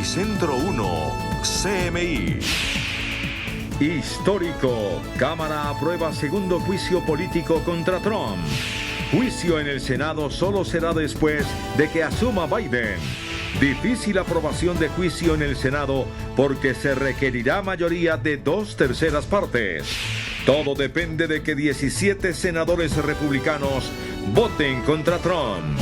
Noticentro 1, CMI. Histórico. Cámara aprueba segundo juicio político contra Trump. Juicio en el Senado solo será después de que asuma Biden. Difícil aprobación de juicio en el Senado porque se requerirá mayoría de 2/3 partes. Todo depende de que 17 senadores republicanos voten contra Trump.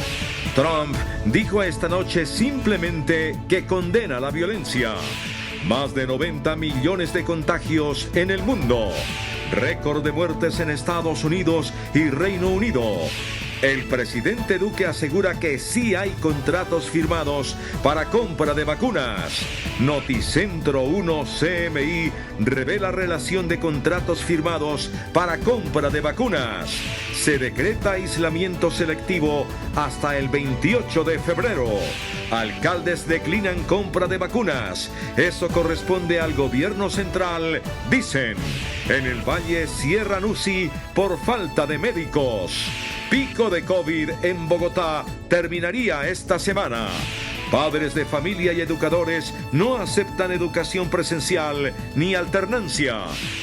Trump dijo esta noche simplemente que condena la violencia. Más de 90 millones de contagios en el mundo. Récord de muertes en Estados Unidos y Reino Unido. El presidente Duque asegura que sí hay contratos firmados para compra de vacunas. Noticentro 1 CMI revela relación de contratos firmados para compra de vacunas. Se decreta aislamiento selectivo hasta el 28 de febrero. Alcaldes declinan compra de vacunas. Eso corresponde al gobierno central, dicen. En el Valle cierran UCI por falta de médicos. Pico de COVID en Bogotá terminaría esta semana. Padres de familia y educadores no aceptan educación presencial ni alternancia.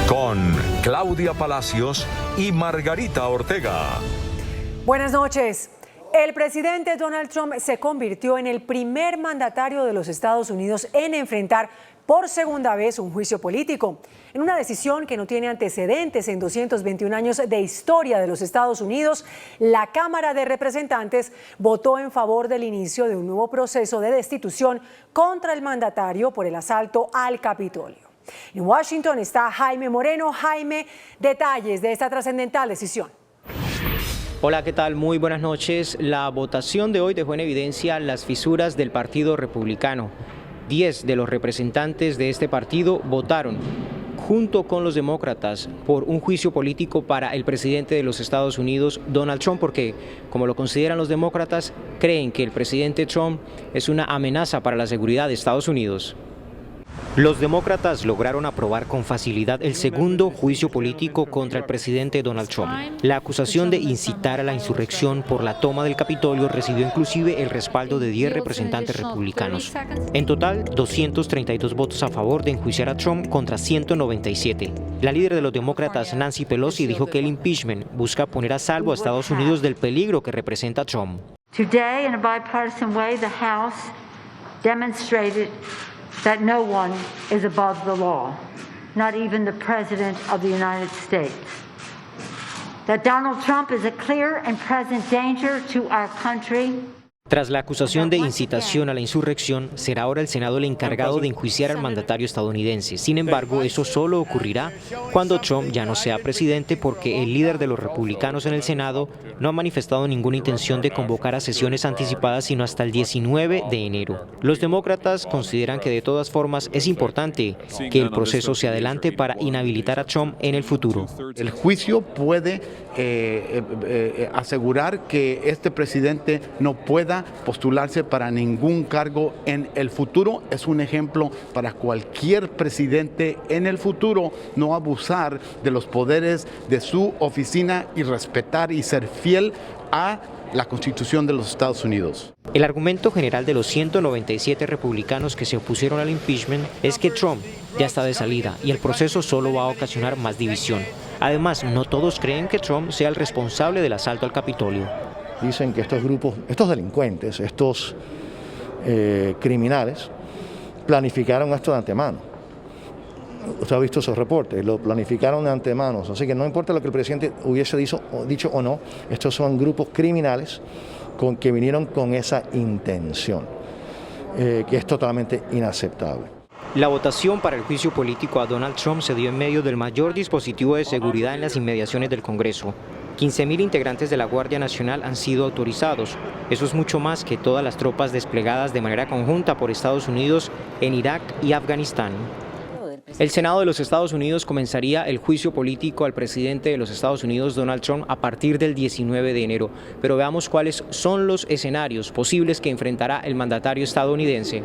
Con Claudia Palacios y Margarita Ortega. Buenas noches. El presidente Donald Trump se convirtió en el primer mandatario de los Estados Unidos en enfrentar por segunda vez un juicio político, en una decisión que no tiene antecedentes en 221 años de historia de los Estados Unidos. La Cámara de Representantes votó en favor del inicio de un nuevo proceso de destitución contra el mandatario por el asalto al Capitolio. En Washington está Jaime Moreno. Jaime, detalles de esta trascendental decisión. Hola, ¿qué tal? Muy buenas noches. La votación de hoy dejó en evidencia las fisuras del Partido Republicano. 10 de los representantes de este partido votaron junto con los demócratas por un juicio político para el presidente de los Estados Unidos, Donald Trump, porque, como lo consideran los demócratas, creen que el presidente Trump es una amenaza para la seguridad de Estados Unidos. Los demócratas lograron aprobar con facilidad el segundo juicio político contra el presidente Donald Trump. La acusación de incitar a la insurrección por la toma del Capitolio recibió inclusive el respaldo de 10 representantes republicanos. En total, 232 votos a favor de enjuiciar a Trump contra 197. La líder de los demócratas, Nancy Pelosi, dijo que el impeachment busca poner a salvo a Estados Unidos del peligro que representa Trump. Today, in a bipartisan way, the House demonstrated that no one is above the law, not even the President of the United States. That Donald Trump is a clear and present danger to our country. Tras la acusación de incitación a la insurrección, será ahora el Senado el encargado de enjuiciar al mandatario estadounidense. Sin embargo, eso solo ocurrirá cuando Trump ya no sea presidente, porque el líder de los republicanos en el Senado no ha manifestado ninguna intención de convocar a sesiones anticipadas sino hasta el 19 de enero. Los demócratas consideran que de todas formas es importante que el proceso se adelante para inhabilitar a Trump en el futuro. El juicio puede asegurar que este presidente no pueda postularse para ningún cargo en el futuro. Es un ejemplo para cualquier presidente en el futuro no abusar de los poderes de su oficina y respetar y ser fiel a la Constitución de los Estados Unidos. El argumento general de los 197 republicanos que se opusieron al impeachment es que Trump ya está de salida y el proceso solo va a ocasionar más división. Además, no todos creen que Trump sea el responsable del asalto al Capitolio. Dicen que estos grupos, estos delincuentes, estos criminales, planificaron esto de antemano. Usted ha visto esos reportes, lo planificaron de antemano. Así que no importa lo que el presidente hubiese dicho o no, estos son grupos criminales que vinieron con esa intención, que es totalmente inaceptable. La votación para el juicio político a Donald Trump se dio en medio del mayor dispositivo de seguridad en las inmediaciones del Congreso. 15.000 integrantes de la Guardia Nacional han sido autorizados. Eso es mucho más que todas las tropas desplegadas de manera conjunta por Estados Unidos en Irak y Afganistán. El Senado de los Estados Unidos comenzaría el juicio político al presidente de los Estados Unidos, Donald Trump, a partir del 19 de enero. Pero veamos cuáles son los escenarios posibles que enfrentará el mandatario estadounidense.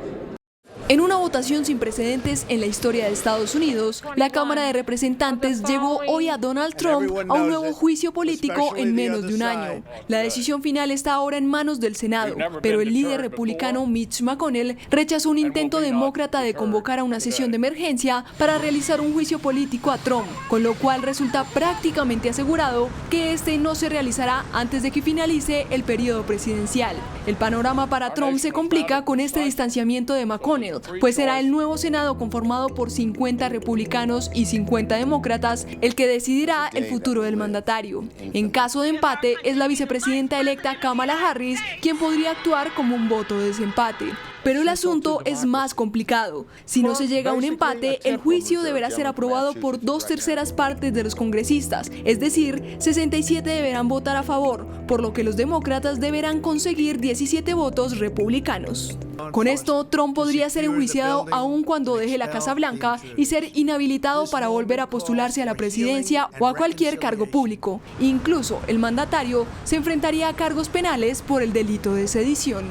En una votación sin precedentes en la historia de Estados Unidos, la Cámara de Representantes llevó hoy a Donald Trump a un nuevo juicio político en menos de un año. La decisión final está ahora en manos del Senado, pero el líder republicano Mitch McConnell rechazó un intento demócrata de convocar a una sesión de emergencia para realizar un juicio político a Trump, con lo cual resulta prácticamente asegurado que este no se realizará antes de que finalice el periodo presidencial. El panorama para Trump se complica con este distanciamiento de McConnell, pues será el nuevo Senado conformado por 50 republicanos y 50 demócratas el que decidirá el futuro del mandatario. En caso de empate, es la vicepresidenta electa Kamala Harris quien podría actuar como un voto de desempate. Pero el asunto es más complicado. Si no se llega a un empate, el juicio deberá ser aprobado por 2/3 partes de los congresistas, es decir, 67 deberán votar a favor, por lo que los demócratas deberán conseguir 17 votos republicanos. Con esto, Trump podría ser enjuiciado aun cuando deje la Casa Blanca y ser inhabilitado para volver a postularse a la presidencia o a cualquier cargo público. Incluso el mandatario se enfrentaría a cargos penales por el delito de sedición.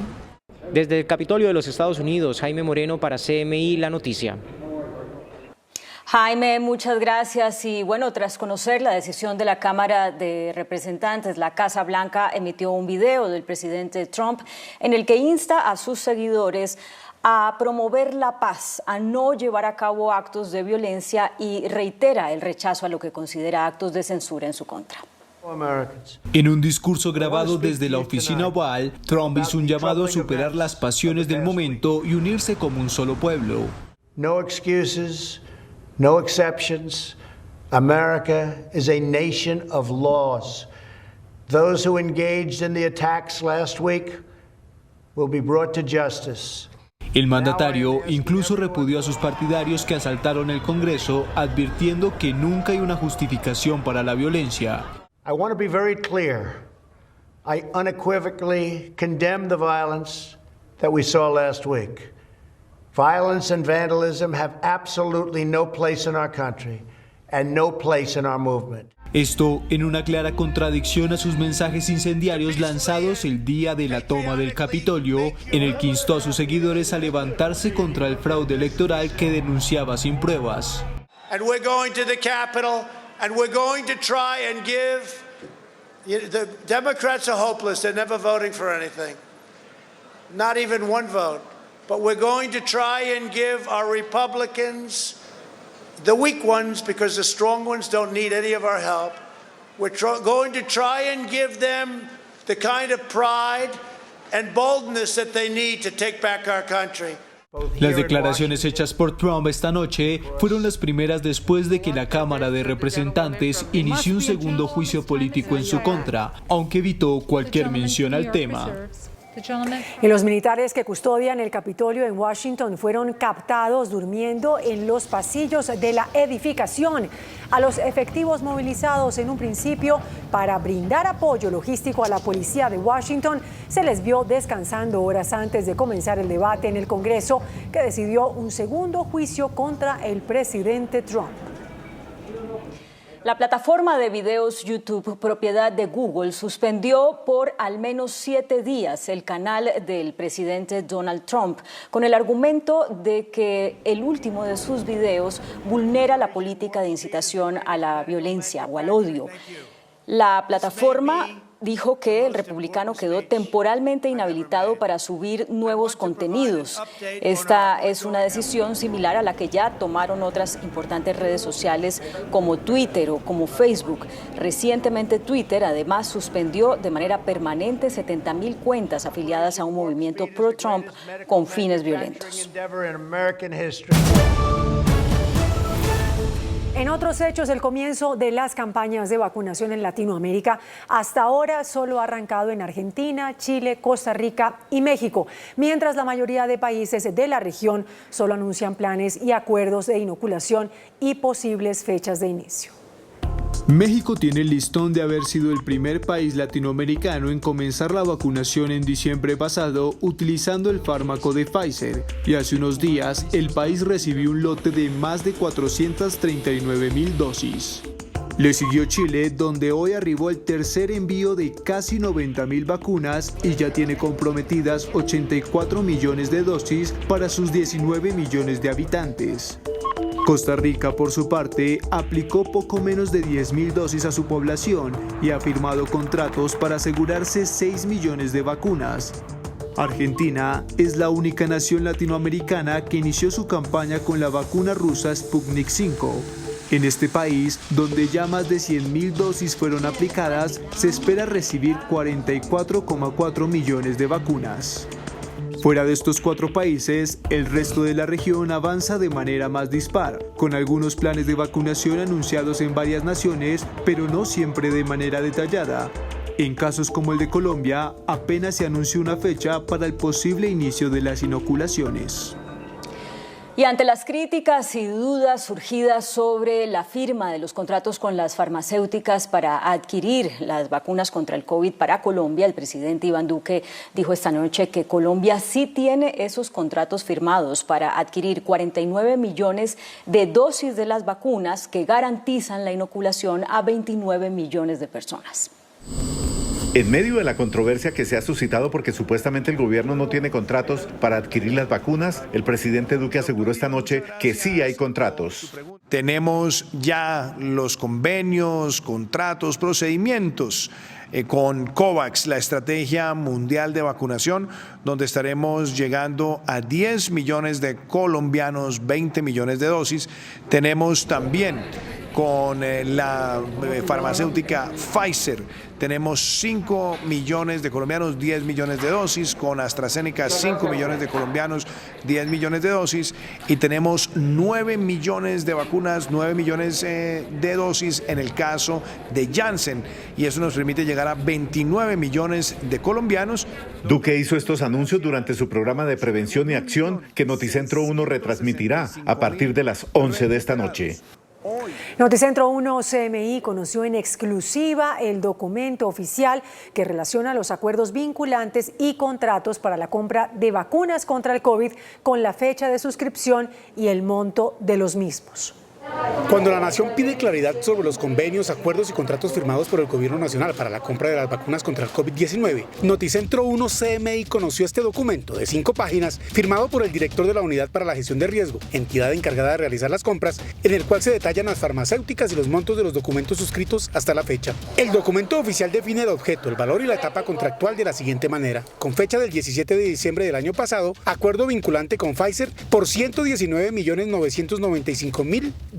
Desde el Capitolio de los Estados Unidos, Jaime Moreno para CMI La Noticia. Jaime, muchas gracias. Y bueno, tras conocer la decisión de la Cámara de Representantes, la Casa Blanca emitió un video del presidente Trump en el que insta a sus seguidores a promover la paz, a no llevar a cabo actos de violencia y reitera el rechazo a lo que considera actos de censura en su contra. En un discurso grabado desde la oficina oval, Trump hizo un llamado a superar las pasiones del momento y unirse como un solo pueblo. No excuses, no exceptions. America is a nation of laws. Those who engaged in the attacks last week will be brought to justice. El mandatario incluso repudió a sus partidarios que asaltaron el Congreso, advirtiendo que nunca hay una justificación para la violencia. I want to be very clear. I unequivocally condemn the violence that we saw last week. Violence and vandalism have absolutely no place in our country and no place in our movement. Esto en una clara contradicción a sus mensajes incendiarios lanzados el día de la toma del Capitolio, en el que instó a sus seguidores a levantarse contra el fraude electoral que denunciaba sin pruebas. And we're going to the Capitol. And we're going to try and give, the Democrats are hopeless, they're never voting for anything, not even one vote. But we're going to try and give our Republicans, the weak ones, because the strong ones don't need any of our help, we're going to try and give them the kind of pride and boldness that they need to take back our country. Las declaraciones hechas por Trump esta noche fueron las primeras después de que la Cámara de Representantes inició un segundo juicio político en su contra, aunque evitó cualquier mención al tema. Y los militares que custodian el Capitolio en Washington fueron captados durmiendo en los pasillos de la edificación. A los efectivos movilizados en un principio para brindar apoyo logístico a la policía de Washington se les vio descansando horas antes de comenzar el debate en el Congreso, que decidió un segundo juicio contra el presidente Trump. La plataforma de videos YouTube, propiedad de Google, suspendió por al menos 7 días el canal del presidente Donald Trump, con el argumento de que el último de sus videos vulnera la política de incitación a la violencia o al odio. La plataforma dijo que el republicano quedó temporalmente inhabilitado para subir nuevos contenidos. Esta es una decisión similar a la que ya tomaron otras importantes redes sociales como Twitter o como Facebook. Recientemente Twitter además suspendió de manera permanente 70,000 cuentas afiliadas a un movimiento pro-Trump con fines violentos. En otros hechos, el comienzo de las campañas de vacunación en Latinoamérica hasta ahora solo ha arrancado en Argentina, Chile, Costa Rica y México, mientras la mayoría de países de la región solo anuncian planes y acuerdos de inoculación y posibles fechas de inicio. México tiene el listón de haber sido el primer país latinoamericano en comenzar la vacunación en diciembre pasado utilizando el fármaco de Pfizer, y hace unos días el país recibió un lote de más de 439,000 dosis. Le siguió Chile, donde hoy arribó el tercer envío de casi 90.000 vacunas y ya tiene comprometidas 84 millones de dosis para sus 19 millones de habitantes. Costa Rica, por su parte, aplicó poco menos de 10.000 dosis a su población y ha firmado contratos para asegurarse 6 millones de vacunas. Argentina es la única nación latinoamericana que inició su campaña con la vacuna rusa Sputnik V. En este país, donde ya más de 100.000 dosis fueron aplicadas, se espera recibir 44,4 millones de vacunas. Fuera de estos 4 países, el resto de la región avanza de manera más dispar, con algunos planes de vacunación anunciados en varias naciones, pero no siempre de manera detallada. En casos como el de Colombia, apenas se anunció una fecha para el posible inicio de las inoculaciones. Y ante las críticas y dudas surgidas sobre la firma de los contratos con las farmacéuticas para adquirir las vacunas contra el COVID para Colombia, el presidente Iván Duque dijo esta noche que Colombia sí tiene esos contratos firmados para adquirir 49 millones de dosis de las vacunas que garantizan la inoculación a 29 millones de personas. En medio de la controversia que se ha suscitado porque supuestamente el gobierno no tiene contratos para adquirir las vacunas, el presidente Duque aseguró esta noche que sí hay contratos. Tenemos ya los convenios, contratos, procedimientos con COVAX, la estrategia mundial de vacunación, donde estaremos llegando a 10 millones de colombianos, 20 millones de dosis. Tenemos también con la farmacéutica Pfizer, tenemos 5 millones de colombianos, 10 millones de dosis, con AstraZeneca 5 millones de colombianos, 10 millones de dosis, y tenemos 9 millones de vacunas, 9 millones de dosis en el caso de Janssen, y eso nos permite llegar a 29 millones de colombianos. Duque hizo estos anuncios durante su programa de prevención y acción que Noticentro 1 retransmitirá a partir de las 11 de esta noche. Noticentro 1 CMI conoció en exclusiva el documento oficial que relaciona los acuerdos vinculantes y contratos para la compra de vacunas contra el COVID con la fecha de suscripción y el monto de los mismos. Cuando la nación pide claridad sobre los convenios, acuerdos y contratos firmados por el Gobierno Nacional para la compra de las vacunas contra el COVID-19, Noticentro 1 CMI conoció este documento de 5 páginas firmado por el director de la Unidad para la Gestión de Riesgo, entidad encargada de realizar las compras, en el cual se detallan las farmacéuticas y los montos de los documentos suscritos hasta la fecha. El documento oficial define el objeto, el valor y la etapa contractual de la siguiente manera. Con fecha del 17 de diciembre del año pasado, acuerdo vinculante con Pfizer por $119.995.200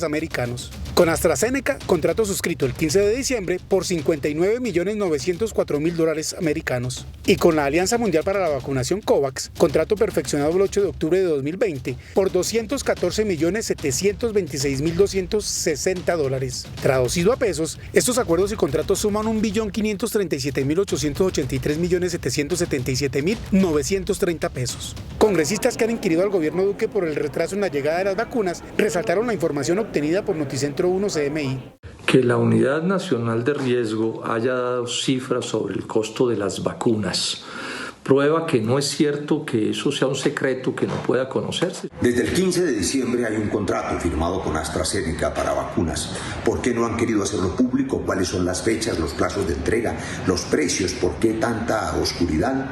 americanos. Con AstraZeneca, contrato suscrito el 15 de diciembre por $59.904.000 americanos. Y con la Alianza Mundial para la Vacunación COVAX, contrato perfeccionado el 8 de octubre de 2020 por $214.726.260. Traducido a pesos, estos acuerdos y contratos suman $1.537.883.777.930 Congresistas que han inquirido al gobierno Duque por el retraso en la llegada de las vacunas resaltaron la información obtenida por Noticentro 1 CMI. Que la Unidad Nacional de Riesgo haya dado cifras sobre el costo de las vacunas prueba que no es cierto que eso sea un secreto que no pueda conocerse. Desde el 15 de diciembre hay un contrato firmado con AstraZeneca para vacunas. ¿Por qué no han querido hacerlo público? ¿Cuáles son las fechas, los plazos de entrega, los precios? ¿Por qué tanta oscuridad?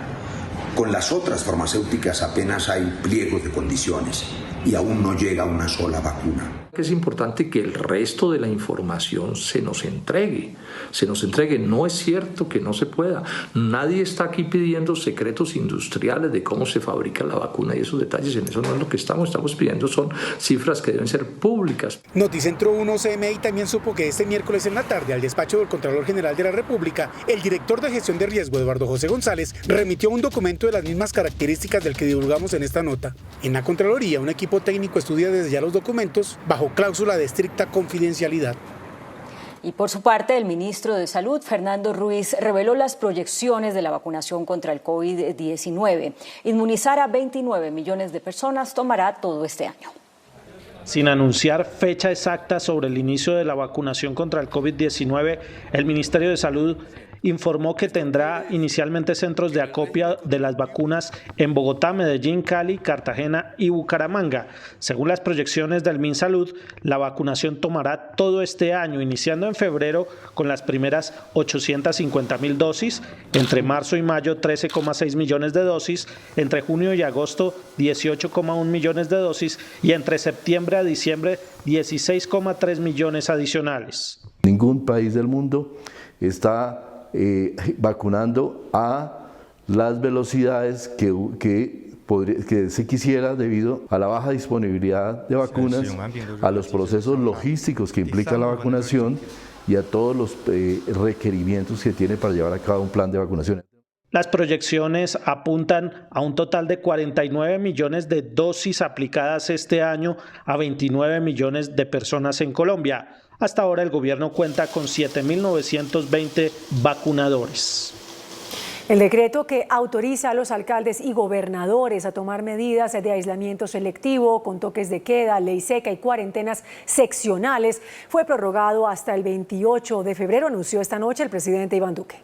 Con las otras farmacéuticas apenas hay pliegos de condiciones y aún no llega una sola vacuna. Es importante que el resto de la información se nos entregue. No es cierto que no se pueda. Nadie está aquí pidiendo secretos industriales de cómo se fabrica la vacuna y esos detalles. En eso no es lo que estamos pidiendo, son cifras que deben ser públicas. Noticentro 1 CMI también supo que este miércoles en la tarde, al despacho del Contralor General de la República, el director de Gestión de Riesgo, Eduardo José González, remitió un documento de las mismas características del que divulgamos en esta nota. En la Contraloría, un equipo técnico estudia desde ya los documentos bajo cláusula de estricta confidencialidad. Y por su parte, el ministro de Salud, Fernando Ruiz, reveló las proyecciones de la vacunación contra el COVID-19. Inmunizar a 29 millones de personas tomará todo este año. Sin anunciar fecha exacta sobre el inicio de la vacunación contra el COVID-19, el Ministerio de Salud informó que tendrá inicialmente centros de acopio de las vacunas en Bogotá, Medellín, Cali, Cartagena y Bucaramanga. Según las proyecciones del MinSalud, la vacunación tomará todo este año, iniciando en febrero con las primeras 850.000 dosis, entre marzo y mayo 13,6 millones de dosis, entre junio y agosto 18,1 millones de dosis y entre septiembre a diciembre 16,3 millones adicionales. Ningún país del mundo está vacunando a las velocidades que se quisiera debido a la baja disponibilidad de vacunas, a los procesos logísticos que implica la vacunación y a todos los requerimientos que tiene para llevar a cabo un plan de vacunación. Las proyecciones apuntan a un total de 49 millones de dosis aplicadas este año a 29 millones de personas en Colombia. Hasta ahora el gobierno cuenta con 7.920 vacunadores. El decreto que autoriza a los alcaldes y gobernadores a tomar medidas de aislamiento selectivo con toques de queda, ley seca y cuarentenas seccionales fue prorrogado hasta el 28 de febrero, anunció esta noche el presidente Iván Duque.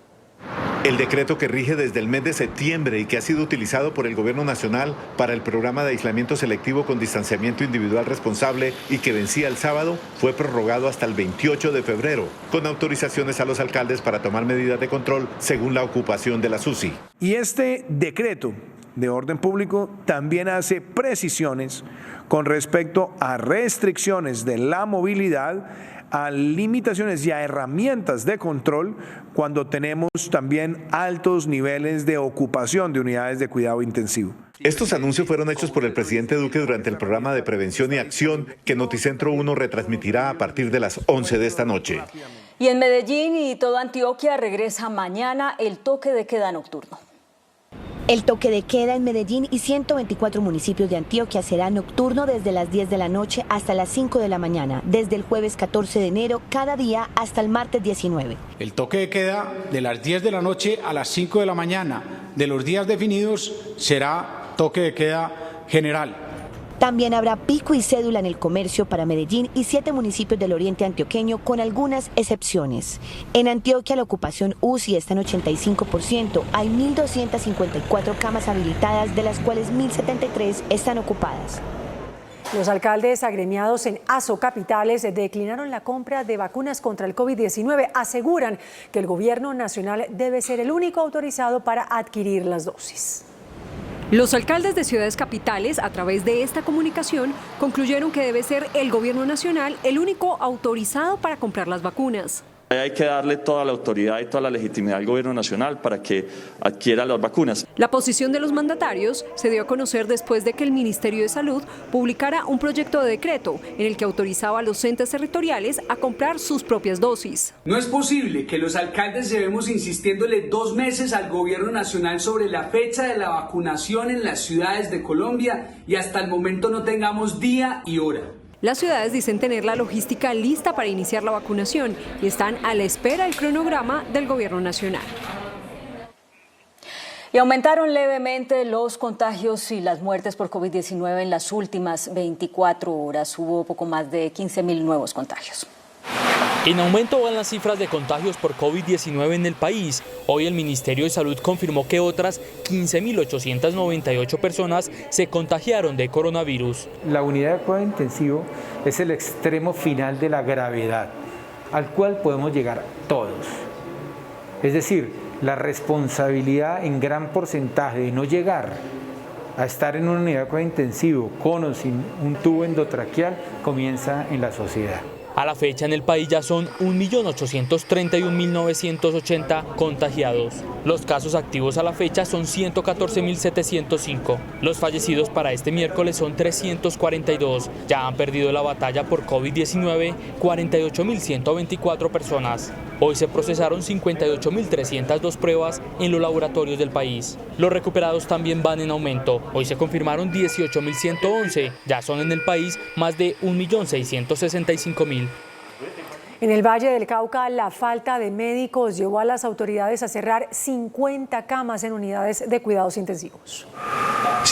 El decreto que rige desde el mes de septiembre y que ha sido utilizado por el Gobierno Nacional para el programa de aislamiento selectivo con distanciamiento individual responsable y que vencía el sábado, fue prorrogado hasta el 28 de febrero, con autorizaciones a los alcaldes para tomar medidas de control según la ocupación de las UCI. Y este decreto de orden público también hace precisiones con respecto a restricciones de la movilidad, a limitaciones y a herramientas de control cuando tenemos también altos niveles de ocupación de unidades de cuidado intensivo. Estos anuncios fueron hechos por el presidente Duque durante el programa de prevención y acción que Noticentro 1 retransmitirá a partir de las 11 de esta noche. Y en Medellín y toda Antioquia regresa mañana el toque de queda nocturno. El toque de queda en Medellín y 124 municipios de Antioquia será nocturno desde las 10 de la noche hasta las 5 de la mañana, desde el jueves 14 de enero cada día hasta el martes 19. El toque de queda de las 10 de la noche a las 5 de la mañana de los días definidos será toque de queda general. También habrá pico y cédula en el comercio para Medellín y 7 municipios del oriente antioqueño con algunas excepciones. En Antioquia la ocupación UCI está en 85%, hay 1.254 camas habilitadas, de las cuales 1.073 están ocupadas. Los alcaldes agremiados en ASO Capitales declinaron la compra de vacunas contra el COVID-19. Aseguran que el gobierno nacional debe ser el único autorizado para adquirir las dosis. Los alcaldes de ciudades capitales, a través de esta comunicación, concluyeron que debe ser el gobierno nacional el único autorizado para comprar las vacunas. Hay que darle toda la autoridad y toda la legitimidad al gobierno nacional para que adquiera las vacunas. La posición de los mandatarios se dio a conocer después de que el Ministerio de Salud publicara un proyecto de decreto en el que autorizaba a los entes territoriales a comprar sus propias dosis. No es posible que los alcaldes llevemos insistiéndole 2 meses al gobierno nacional sobre la fecha de la vacunación en las ciudades de Colombia y hasta el momento no tengamos día y hora. Las ciudades dicen tener la logística lista para iniciar la vacunación y están a la espera del cronograma del gobierno nacional. Y aumentaron levemente los contagios y las muertes por COVID-19 en las últimas 24 horas. Hubo poco más de 15.000 nuevos contagios. En aumento van las cifras de contagios por COVID-19 en el país. Hoy el Ministerio de Salud confirmó que otras 15.898 personas se contagiaron de coronavirus. La unidad de cuidado intensivo es el extremo final de la gravedad, al cual podemos llegar todos. Es decir, la responsabilidad en gran porcentaje de no llegar a estar en una unidad de cuidado intensivo con o sin un tubo endotraqueal comienza en la sociedad. A la fecha en el país ya son 1.831.980 contagiados. Los casos activos a la fecha son 114.705. Los fallecidos para este miércoles son 342. Ya han perdido la batalla por COVID-19 48.124 personas. Hoy se procesaron 58.302 pruebas en los laboratorios del país. Los recuperados también van en aumento. Hoy se confirmaron 18.111. Ya son en el país más de 1.665.000. En el Valle del Cauca, la falta de médicos llevó a las autoridades a cerrar 50 camas en unidades de cuidados intensivos.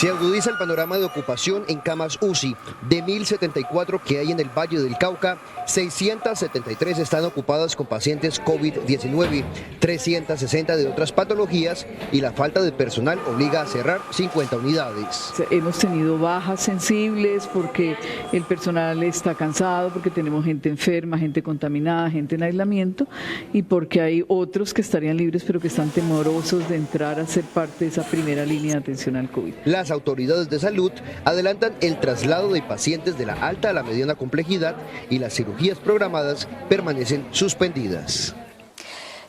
Se agudiza el panorama de ocupación en camas UCI. De 1.074 que hay en el Valle del Cauca, 673 están ocupadas con pacientes COVID-19, 360 de otras patologías, y la falta de personal obliga a cerrar 50 unidades. Hemos tenido bajas sensibles porque el personal está cansado, porque tenemos gente enferma, gente contaminada, gente en aislamiento, y porque hay otros que estarían libres pero que están temorosos de entrar a ser parte de esa primera línea de atención al COVID. Las autoridades de salud adelantan el traslado de pacientes de la alta a la mediana complejidad y las cirugías programadas permanecen suspendidas.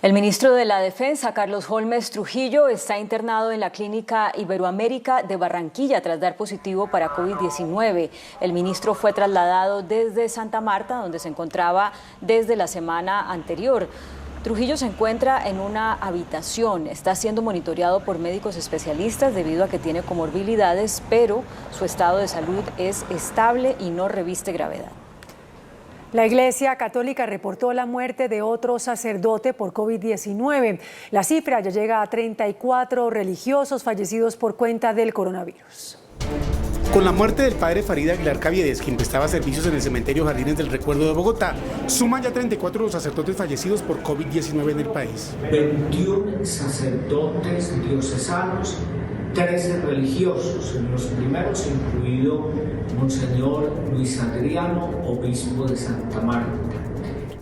El ministro de la Defensa, Carlos Holmes Trujillo, está internado en la Clínica Iberoamérica de Barranquilla tras dar positivo para COVID-19. El ministro fue trasladado desde Santa Marta, donde se encontraba desde la semana anterior. Trujillo se encuentra en una habitación, está siendo monitoreado por médicos especialistas debido a que tiene comorbilidades, pero su estado de salud es estable y no reviste gravedad. La Iglesia Católica reportó la muerte de otro sacerdote por COVID-19. La cifra ya llega a 34 religiosos fallecidos por cuenta del coronavirus. Con la muerte del padre Farid Aguilar Caviedes, quien prestaba servicios en el cementerio Jardines del Recuerdo de Bogotá, suman ya 34 los sacerdotes fallecidos por COVID-19 en el país. 21 sacerdotes diocesanos, 13 religiosos, en los primeros incluido Monseñor Luis Adriano, obispo de Santa Marta.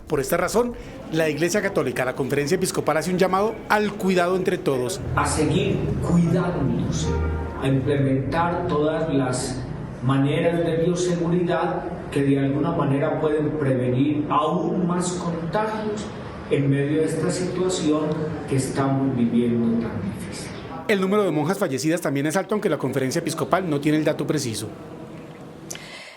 Por esta razón, la Iglesia Católica, la Conferencia Episcopal, hace un llamado al cuidado entre todos. A seguir cuidándose, a implementar todas las maneras de bioseguridad que de alguna manera pueden prevenir aún más contagios en medio de esta situación que estamos viviendo tan difícil. El número de monjas fallecidas también es alto, aunque la Conferencia Episcopal no tiene el dato preciso.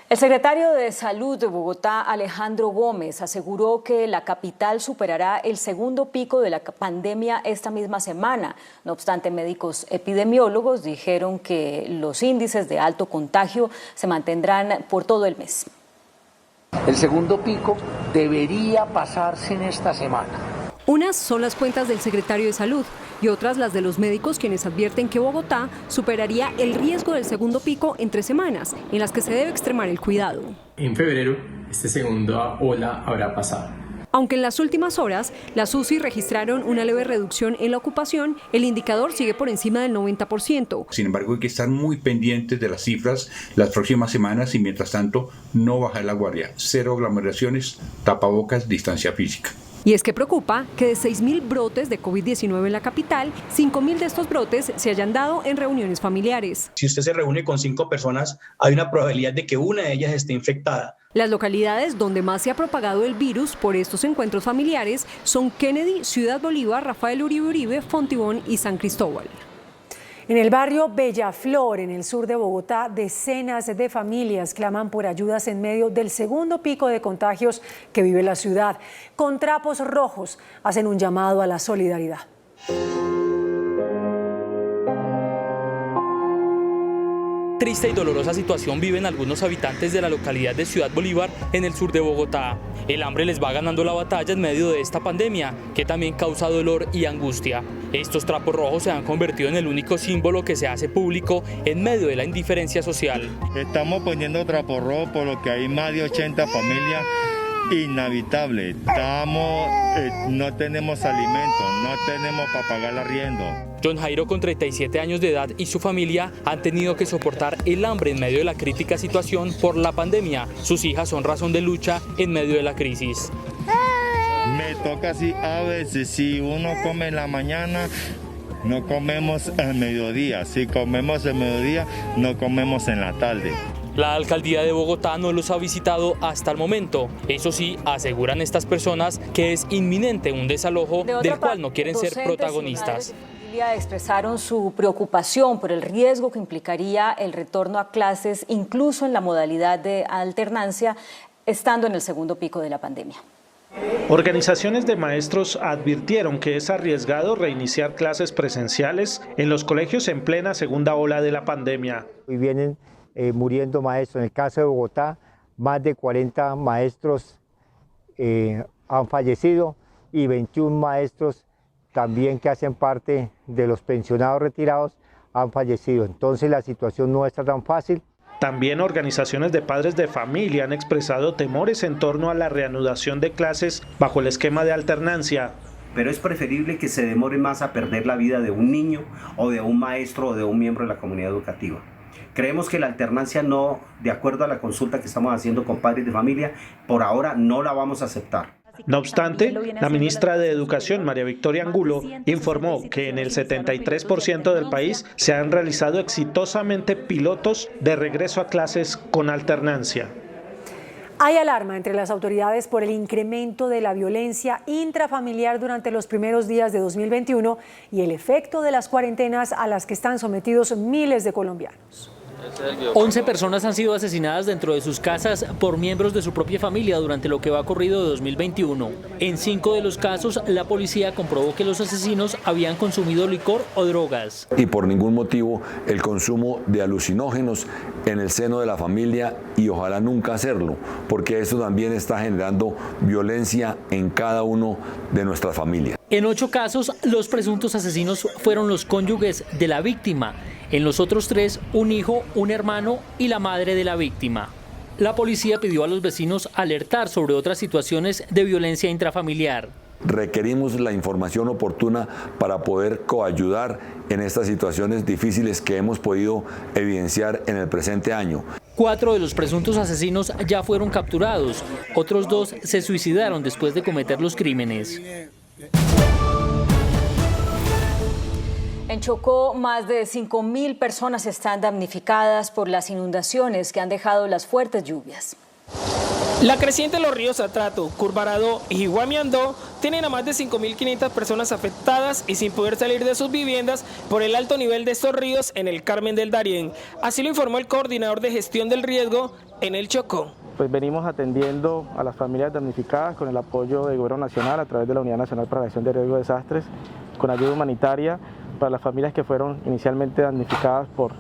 El secretario de Salud de Bogotá, Alejandro Gómez, aseguró que la capital superará el segundo pico de la pandemia esta misma semana. No obstante, médicos epidemiólogos dijeron que los índices de alto contagio se mantendrán por todo el mes. El segundo pico debería pasarse en esta semana. Unas son las cuentas del secretario de Salud y otras las de los médicos, quienes advierten que Bogotá superaría el riesgo del segundo pico en 3 semanas, en las que se debe extremar el cuidado. En febrero, esta segunda ola habrá pasado. Aunque en las últimas horas las UCI registraron una leve reducción en la ocupación, el indicador sigue por encima del 90%. Sin embargo, hay que estar muy pendientes de las cifras las próximas semanas y mientras tanto no bajar la guardia. 0 aglomeraciones, tapabocas, distancia física. Y es que preocupa que de 6.000 brotes de COVID-19 en la capital, 5.000 de estos brotes se hayan dado en reuniones familiares. Si usted se reúne con 5 personas, hay una probabilidad de que una de ellas esté infectada. Las localidades donde más se ha propagado el virus por estos encuentros familiares son Kennedy, Ciudad Bolívar, Rafael Uribe Uribe, Fontibón y San Cristóbal. En el barrio Bellaflor, en el sur de Bogotá, decenas de familias claman por ayudas en medio del segundo pico de contagios que vive la ciudad. Con trapos rojos hacen un llamado a la solidaridad. Triste y dolorosa situación viven algunos habitantes de la localidad de Ciudad Bolívar en el sur de Bogotá. El hambre les va ganando la batalla en medio de esta pandemia, que también causa dolor y angustia. Estos trapos rojos se han convertido en el único símbolo que se hace público en medio de la indiferencia social. Estamos poniendo trapos rojos por lo que hay más de 80 familias inhabitables. No tenemos alimentos, no tenemos para pagar el arriendo. John Jairo, con 37 años de edad, y su familia han tenido que soportar el hambre en medio de la crítica situación por la pandemia. Sus hijas son razón de lucha en medio de la crisis. Me toca así a veces, si uno come en la mañana, no comemos al mediodía. Si comemos al mediodía, no comemos en la tarde. La alcaldía de Bogotá no los ha visitado hasta el momento. Eso sí, aseguran estas personas que es inminente un desalojo del cual no quieren ser protagonistas. Expresaron su preocupación por el riesgo que implicaría el retorno a clases, incluso en la modalidad de alternancia, estando en el segundo pico de la pandemia. Organizaciones de maestros advirtieron que es arriesgado reiniciar clases presenciales en los colegios en plena segunda ola de la pandemia. Hoy vienen muriendo maestros. En el caso de Bogotá, más de 40 maestros han fallecido y 21 maestros también que hacen parte de los pensionados retirados han fallecido. Entonces la situación no está tan fácil. También organizaciones de padres de familia han expresado temores en torno a la reanudación de clases bajo el esquema de alternancia. Pero es preferible que se demore más a perder la vida de un niño o de un maestro o de un miembro de la comunidad educativa. Creemos que la alternancia no, de acuerdo a la consulta que estamos haciendo con padres de familia, por ahora no la vamos a aceptar. No obstante, la ministra de Educación, María Victoria Angulo, informó que en el 73% del país se han realizado exitosamente pilotos de regreso a clases con alternancia. Hay alarma entre las autoridades por el incremento de la violencia intrafamiliar durante los primeros días de 2021 y el efecto de las cuarentenas a las que están sometidos miles de colombianos. 11 personas han sido asesinadas dentro de sus casas por miembros de su propia familia durante lo que va corrido de 2021. En 5 de los casos, la policía comprobó que los asesinos habían consumido licor o drogas. Y por ningún motivo el consumo de alucinógenos en el seno de la familia, y ojalá nunca hacerlo, porque eso también está generando violencia en cada uno de nuestras familias. En 8 casos, los presuntos asesinos fueron los cónyuges de la víctima. En los otros 3, un hijo, un hermano y la madre de la víctima. La policía pidió a los vecinos alertar sobre otras situaciones de violencia intrafamiliar. Requerimos la información oportuna para poder coayudar en estas situaciones difíciles que hemos podido evidenciar en el presente año. 4 de los presuntos asesinos ya fueron capturados. Otros 2 se suicidaron después de cometer los crímenes. En Chocó, más de 5.000 personas están damnificadas por las inundaciones que han dejado las fuertes lluvias. La creciente de los ríos Atrato, Curvarado y Guamiandó tienen a más de 5.500 personas afectadas y sin poder salir de sus viviendas por el alto nivel de estos ríos en el Carmen del Darién. Así lo informó el coordinador de gestión del riesgo en el Chocó. Pues venimos atendiendo a las familias damnificadas con el apoyo del Gobierno Nacional a través de la Unidad Nacional para la Gestión de Riesgo de Desastres, con ayuda humanitaria para las familias que fueron inicialmente damnificadas por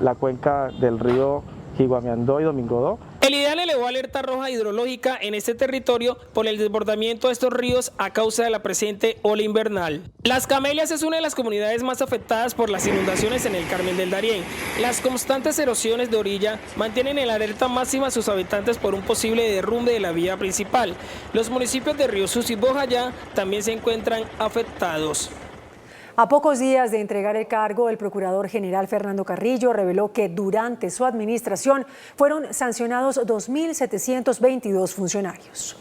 la cuenca del río Jiguamiandó y Domingodó. El IDEAN elevó alerta roja hidrológica en este territorio por el desbordamiento de estos ríos a causa de la presente ola invernal. Las Camelias es una de las comunidades más afectadas por las inundaciones en el Carmen del Darién. Las constantes erosiones de orilla mantienen en alerta máxima a sus habitantes por un posible derrumbe de la vía principal. Los municipios de Río Sucio y Bojayá también se encuentran afectados. A pocos días de entregar el cargo, el procurador general Fernando Carrillo reveló que durante su administración fueron sancionados 2.722 funcionarios.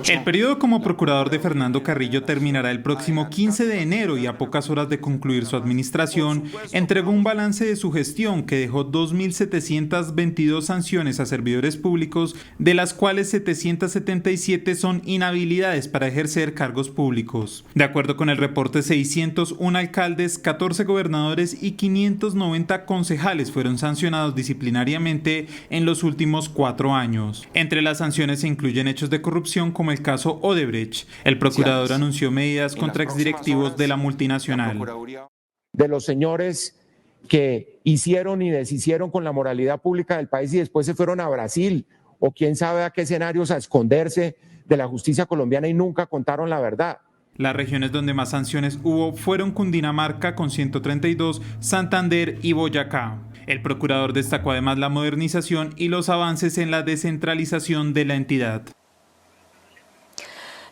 El periodo como procurador de Fernando Carrillo terminará el próximo 15 de enero y a pocas horas de concluir su administración, entregó un balance de su gestión que dejó 2.722 sanciones a servidores públicos, de las cuales 777 son inhabilidades para ejercer cargos públicos. De acuerdo con el reporte, 601 alcaldes, 14 gobernadores y 590 concejales fueron sancionados disciplinariamente en los últimos 4 años. Entre las sanciones se incluyen hechos de corrupción como el caso Odebrecht. El procurador anunció medidas contra exdirectivos de la multinacional. De los señores que hicieron y deshicieron con la moralidad pública del país y después se fueron a Brasil o quién sabe a qué escenarios a esconderse de la justicia colombiana y nunca contaron la verdad. Las regiones donde más sanciones hubo fueron Cundinamarca con 132, Santander y Boyacá. El procurador destacó además la modernización y los avances en la descentralización de la entidad.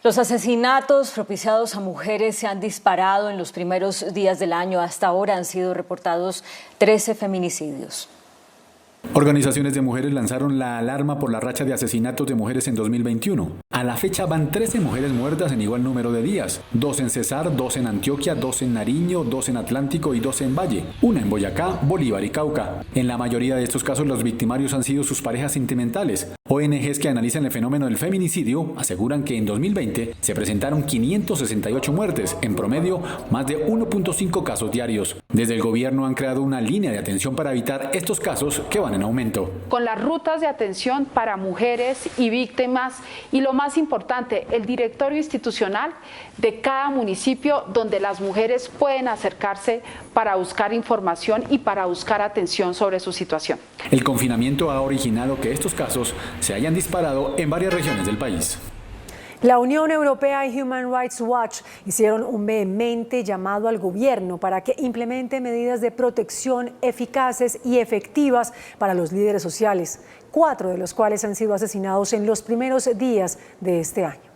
Los asesinatos propiciados a mujeres se han disparado en los primeros días del año. Hasta ahora han sido reportados 13 feminicidios. Organizaciones de mujeres lanzaron la alarma por la racha de asesinatos de mujeres en 2021. A la fecha van 13 mujeres muertas en igual número de días. 2 en Cesar, 2 en Antioquia, 2 en Nariño, 2 en Atlántico y 2 en Valle. 1 en Boyacá, Bolívar y Cauca. En la mayoría de estos casos los victimarios han sido sus parejas sentimentales. ONGs que analizan el fenómeno del feminicidio aseguran que en 2020 se presentaron 568 muertes, en promedio más de 1.5 casos diarios. Desde el gobierno han creado una línea de atención para evitar estos casos que van en aumento. Con las rutas de atención para mujeres y víctimas y lo más importante, el directorio institucional de cada municipio donde las mujeres pueden acercarse para buscar información y para buscar atención sobre su situación. El confinamiento ha originado que estos casos se hayan disparado en varias regiones del país. La Unión Europea y Human Rights Watch hicieron un vehemente llamado al gobierno para que implemente medidas de protección eficaces y efectivas para los líderes sociales, 4 de los cuales han sido asesinados en los primeros días de este año.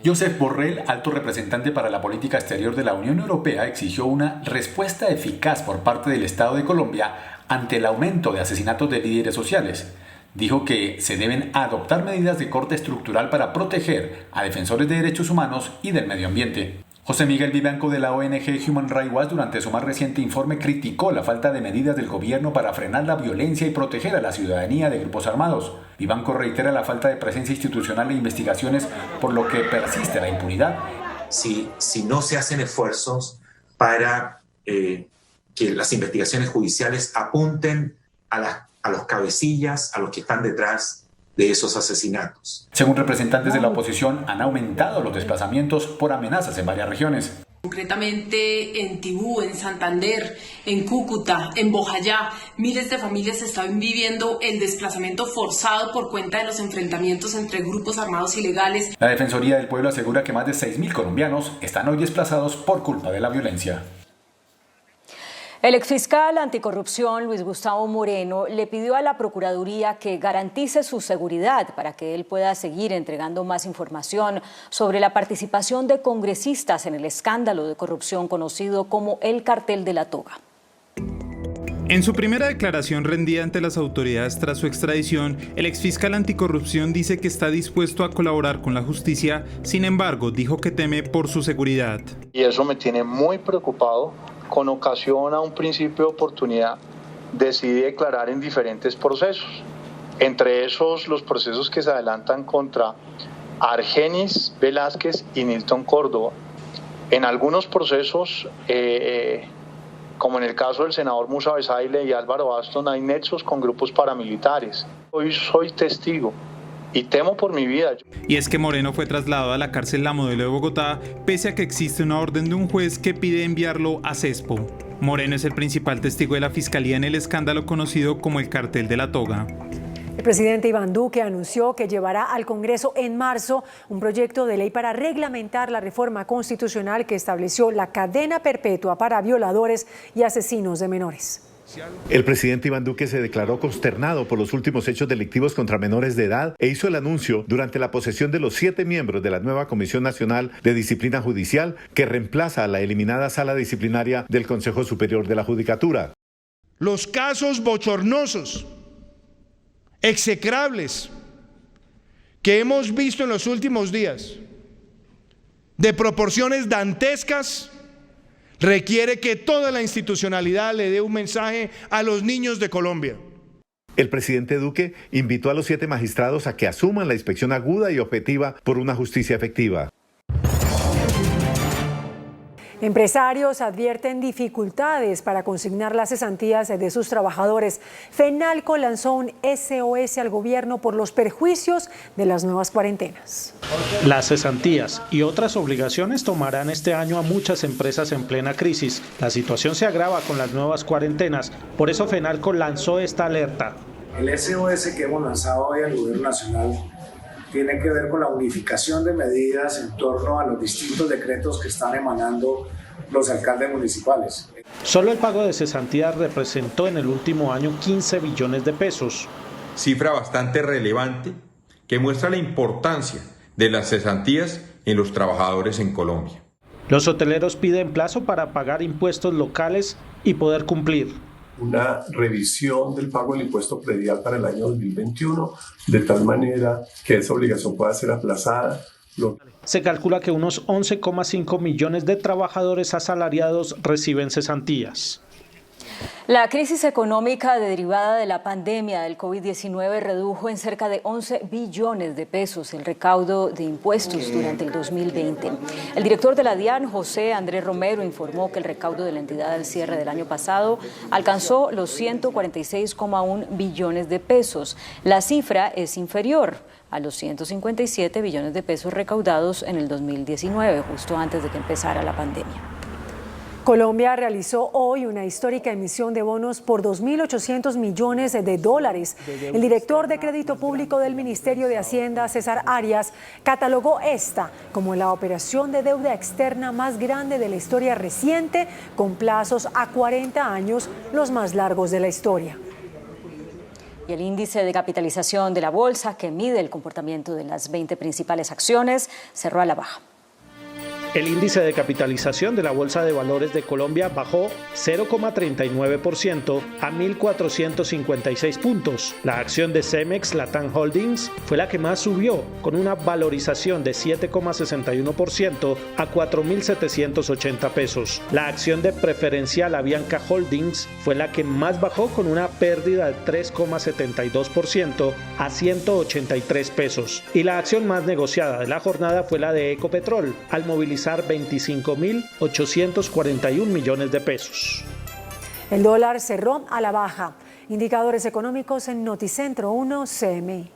Josep Borrell, alto representante para la política exterior de la Unión Europea, exigió una respuesta eficaz por parte del Estado de Colombia ante el aumento de asesinatos de líderes sociales. Dijo que se deben adoptar medidas de corte estructural para proteger a defensores de derechos humanos y del medio ambiente. José Miguel Vivanco de la ONG Human Rights Watch durante su más reciente informe criticó la falta de medidas del gobierno para frenar la violencia y proteger a la ciudadanía de grupos armados. Vivanco reitera la falta de presencia institucional e investigaciones, por lo que persiste la impunidad. Si no se hacen esfuerzos para que las investigaciones judiciales apunten a los cabecillas, a los que están detrás de esos asesinatos. Según representantes de la oposición, han aumentado los desplazamientos por amenazas en varias regiones. Concretamente en Tibú, en Santander, en Cúcuta, en Bojayá, miles de familias están viviendo el desplazamiento forzado por cuenta de los enfrentamientos entre grupos armados ilegales. La Defensoría del Pueblo asegura que más de 6.000 colombianos están hoy desplazados por culpa de la violencia. El exfiscal anticorrupción Luis Gustavo Moreno le pidió a la Procuraduría que garantice su seguridad para que él pueda seguir entregando más información sobre la participación de congresistas en el escándalo de corrupción conocido como el Cartel de la Toga. En su primera declaración rendida ante las autoridades tras su extradición, el exfiscal anticorrupción dice que está dispuesto a colaborar con la justicia, sin embargo, dijo que teme por su seguridad. Y eso me tiene muy preocupado. Con ocasión a un principio de oportunidad, decidí declarar en diferentes procesos, entre esos los procesos que se adelantan contra Argenis Velázquez y Nilton Córdoba. En algunos procesos, como en el caso del senador Musa Besaile y Álvaro Aston, hay nexos con grupos paramilitares. Hoy soy testigo y temo por mi vida. Y es que Moreno fue trasladado a la cárcel La Modelo de Bogotá, pese a que existe una orden de un juez que pide enviarlo a Cespo. Moreno es el principal testigo de la Fiscalía en el escándalo conocido como el Cartel de la Toga. El presidente Iván Duque anunció que llevará al Congreso en marzo un proyecto de ley para reglamentar la reforma constitucional que estableció la cadena perpetua para violadores y asesinos de menores. El presidente Iván Duque se declaró consternado por los últimos hechos delictivos contra menores de edad e hizo el anuncio durante la posesión de los 7 miembros de la nueva Comisión Nacional de Disciplina Judicial que reemplaza a la eliminada Sala Disciplinaria del Consejo Superior de la Judicatura. Los casos bochornosos, execrables, que hemos visto en los últimos días, de proporciones dantescas, requiere que toda la institucionalidad le dé un mensaje a los niños de Colombia. El presidente Duque invitó a los 7 magistrados a que asuman la inspección aguda y objetiva por una justicia efectiva. Empresarios advierten dificultades para consignar las cesantías de sus trabajadores. FENALCO lanzó un SOS al gobierno por los perjuicios de las nuevas cuarentenas. Las cesantías y otras obligaciones tomarán este año a muchas empresas en plena crisis. La situación se agrava con las nuevas cuarentenas, por eso FENALCO lanzó esta alerta. El SOS que hemos lanzado hoy al gobierno nacional tiene que ver con la unificación de medidas en torno a los distintos decretos que están emanando los alcaldes municipales. Solo el pago de cesantías representó en el último año 15 billones de pesos. Cifra bastante relevante que muestra la importancia de las cesantías en los trabajadores en Colombia. Los hoteleros piden plazo para pagar impuestos locales y poder cumplir. Una revisión del pago del impuesto predial para el año 2021, de tal manera que esa obligación pueda ser aplazada. Se calcula que unos 11,5 millones de trabajadores asalariados reciben cesantías. La crisis económica derivada de la pandemia del COVID-19 redujo en cerca de 11 billones de pesos el recaudo de impuestos durante el 2020. El director de la DIAN, José Andrés Romero, informó que el recaudo de la entidad al cierre del año pasado alcanzó los 146,1 billones de pesos. La cifra es inferior a los 157 billones de pesos recaudados en el 2019, justo antes de que empezara la pandemia. Colombia realizó hoy una histórica emisión de bonos por 2.800 millones de dólares. El director de Crédito Público del Ministerio de Hacienda, César Arias, catalogó esta como la operación de deuda externa más grande de la historia reciente, con plazos a 40 años, los más largos de la historia. Y el índice de capitalización de la bolsa, que mide el comportamiento de las 20 principales acciones, cerró a la baja. El índice de capitalización de la Bolsa de Valores de Colombia bajó 0,39% a 1.456 puntos. La acción de Cemex Latam Holdings fue la que más subió, con una valorización de 7,61% a 4.780 pesos. La acción de Preferencial Avianca Holdings fue la que más bajó, con una pérdida de 3,72% a 183 pesos. Y la acción más negociada de la jornada fue la de Ecopetrol, al movilizar 25.841 millones de pesos. El dólar cerró a la baja. Indicadores económicos en Noticentro 1 CMI.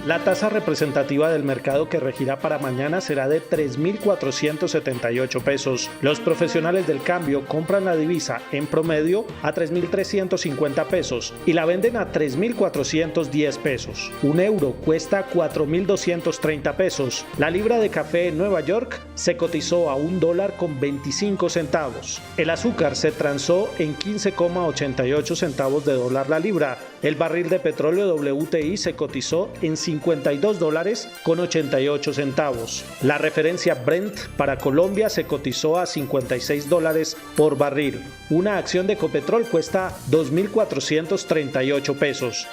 La tasa representativa del mercado que regirá para mañana será de 3.478 pesos. Los profesionales del cambio compran la divisa en promedio a 3.350 pesos y la venden a 3.410 pesos. Un euro cuesta 4.230 pesos. La libra de café en Nueva York se cotizó a $1.25. El azúcar se transó en 15,88 centavos de dólar la libra. El barril de petróleo WTI se cotizó en $52.88. La referencia Brent para Colombia se cotizó a $56 por barril. Una acción de Ecopetrol cuesta 2.438 pesos.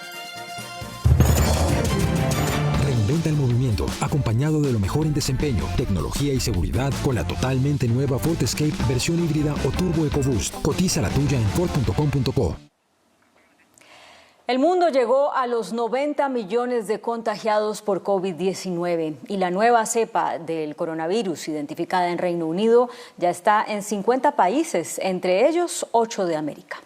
Reinventa el movimiento, acompañado de lo mejor en desempeño, tecnología y seguridad con la totalmente nueva Ford Escape versión híbrida o Turbo EcoBoost. Cotiza la tuya en Ford.com.co. El mundo llegó a los 90 millones de contagiados por COVID-19 y la nueva cepa del coronavirus identificada en Reino Unido ya está en 50 países, entre ellos 8 de América.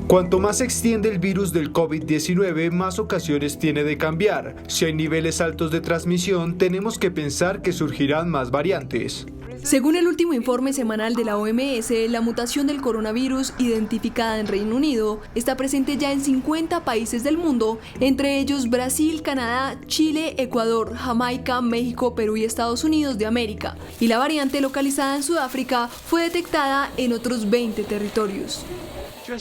Cuanto más se extiende el virus del COVID-19, más ocasiones tiene de cambiar. Si hay niveles altos de transmisión, tenemos que pensar que surgirán más variantes. Según el último informe semanal de la OMS, la mutación del coronavirus identificada en Reino Unido está presente ya en 50 países del mundo, entre ellos Brasil, Canadá, Chile, Ecuador, Jamaica, México, Perú y Estados Unidos de América. Y la variante localizada en Sudáfrica fue detectada en otros 20 territorios.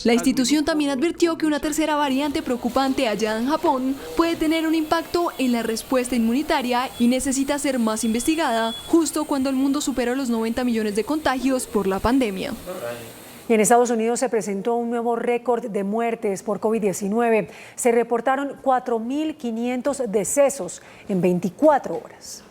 La institución también advirtió que una tercera variante preocupante allá en Japón puede tener un impacto en la respuesta inmunitaria y necesita ser más investigada justo cuando el mundo supera los 90 millones de contagios por la pandemia. Y en Estados Unidos se presentó un nuevo récord de muertes por COVID-19. Se reportaron 4.500 decesos en 24 horas.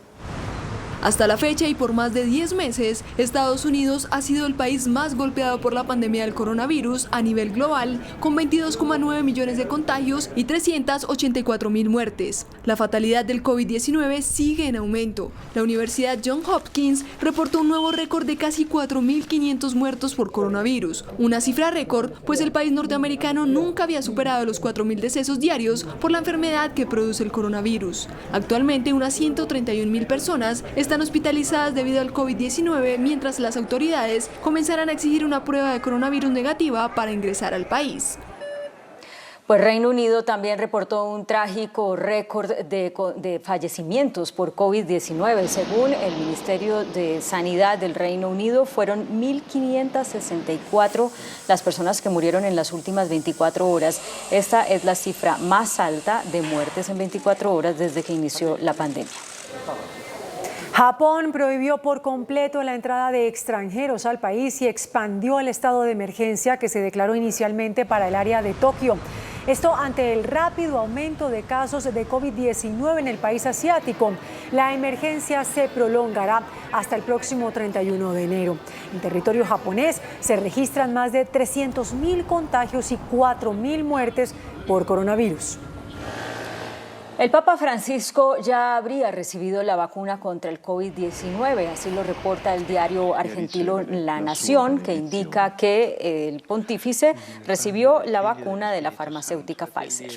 Hasta la fecha y por más de 10 meses, Estados Unidos ha sido el país más golpeado por la pandemia del coronavirus a nivel global, con 22,9 millones de contagios y 384.000 muertes. La fatalidad del COVID-19 sigue en aumento. La Universidad Johns Hopkins reportó un nuevo récord de casi 4.500 muertos por coronavirus, una cifra récord, pues el país norteamericano nunca había superado los 4.000 decesos diarios por la enfermedad que produce el coronavirus. Actualmente, unas 131.000 personas están hospitalizadas debido al COVID-19, mientras las autoridades comenzarán a exigir una prueba de coronavirus negativa para ingresar al país. Pues Reino Unido también reportó un trágico récord de fallecimientos por COVID-19. Según el Ministerio de Sanidad del Reino Unido, fueron 1.564 las personas que murieron en las últimas 24 horas. Esta es la cifra más alta de muertes en 24 horas desde que inició la pandemia. Japón prohibió por completo la entrada de extranjeros al país y expandió el estado de emergencia que se declaró inicialmente para el área de Tokio. Esto ante el rápido aumento de casos de COVID-19 en el país asiático. La emergencia se prolongará hasta el próximo 31 de enero. En territorio japonés se registran más de 300.000 contagios y 4.000 muertes por coronavirus. El Papa Francisco ya habría recibido la vacuna contra el COVID-19, así lo reporta el diario argentino La Nación, que indica que el pontífice recibió la vacuna de la farmacéutica Pfizer.